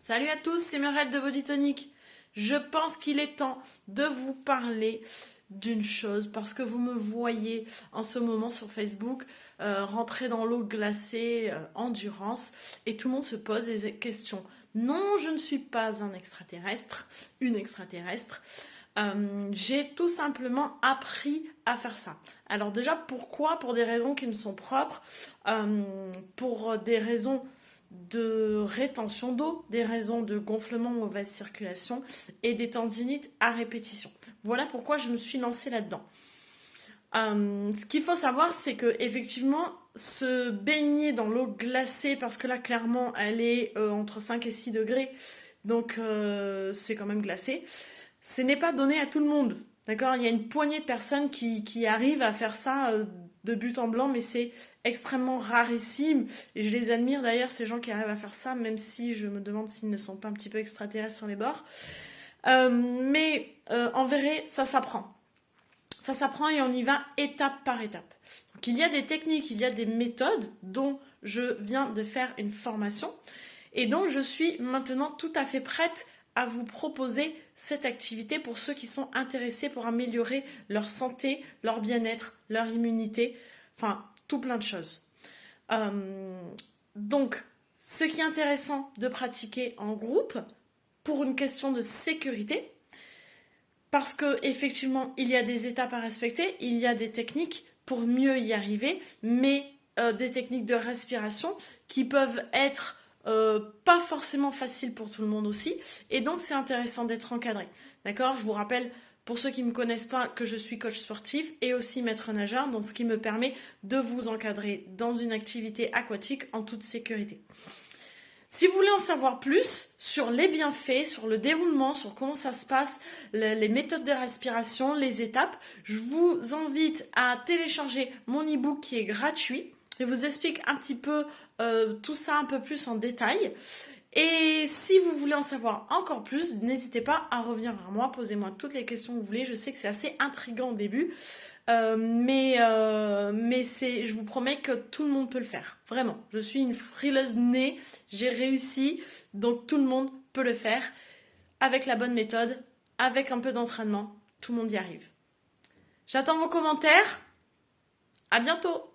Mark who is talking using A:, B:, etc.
A: Salut à tous, c'est Muriel de Body Tonic. Je pense qu'il est temps de vous parler d'une chose parce que vous me voyez en ce moment sur Facebook rentrer dans l'eau glacée, endurance, et tout le monde se pose des questions. Non, je ne suis pas un extraterrestre, une extraterrestre. J'ai tout simplement appris à faire ça. Alors déjà, pourquoi? Pour des raisons qui me sont propres, pour des raisons de rétention d'eau, des raisons de gonflement, mauvaise circulation et des tendinites à répétition. Voilà pourquoi je me suis lancée là-dedans. Ce qu'il faut savoir, c'est que effectivement, se baigner dans l'eau glacée, parce que là, clairement, elle est entre 5 et 6 degrés, donc c'est quand même glacé, ce n'est pas donné à tout le monde. D'accord? Il y a une poignée de personnes qui arrivent à faire ça de but en blanc, mais c'est extrêmement rarissime. Et je les admire d'ailleurs, ces gens qui arrivent à faire ça, même si je me demande s'ils ne sont pas un petit peu extraterrestres sur les bords. Mais en vrai, ça s'apprend. Ça s'apprend et on y va étape par étape. Donc, il y a des techniques, il y a des méthodes dont je viens de faire une formation. Et donc, je suis maintenant tout à fait prête à vous proposer cette activité pour ceux qui sont intéressés pour améliorer leur santé, leur bien-être, leur immunité, enfin, tout plein de choses. Donc, ce qui est intéressant de pratiquer en groupe pour une question de sécurité, parce que effectivement, il y a des étapes à respecter, il y a des techniques pour mieux y arriver, mais des techniques de respiration qui peuvent être pas forcément faciles pour tout le monde aussi, et donc c'est intéressant d'être encadré. D'accord? Je vous rappelle, pour ceux qui ne me connaissent pas, que je suis coach sportif et aussi maître nageur, donc ce qui me permet de vous encadrer dans une activité aquatique en toute sécurité. Si vous voulez en savoir plus sur les bienfaits, sur le déroulement, sur comment ça se passe, les méthodes de respiration, les étapes, je vous invite à télécharger mon e-book qui est gratuit. Je vous explique un petit peu tout ça un peu plus en détail. Et si vous voulez en savoir encore plus, n'hésitez pas à revenir vers moi, posez-moi toutes les questions que vous voulez. Je sais que c'est assez intriguant au début, mais je vous promets que tout le monde peut le faire. Vraiment, je suis une frileuse née, j'ai réussi, donc tout le monde peut le faire avec la bonne méthode, avec un peu d'entraînement. Tout le monde y arrive. J'attends vos commentaires. À bientôt.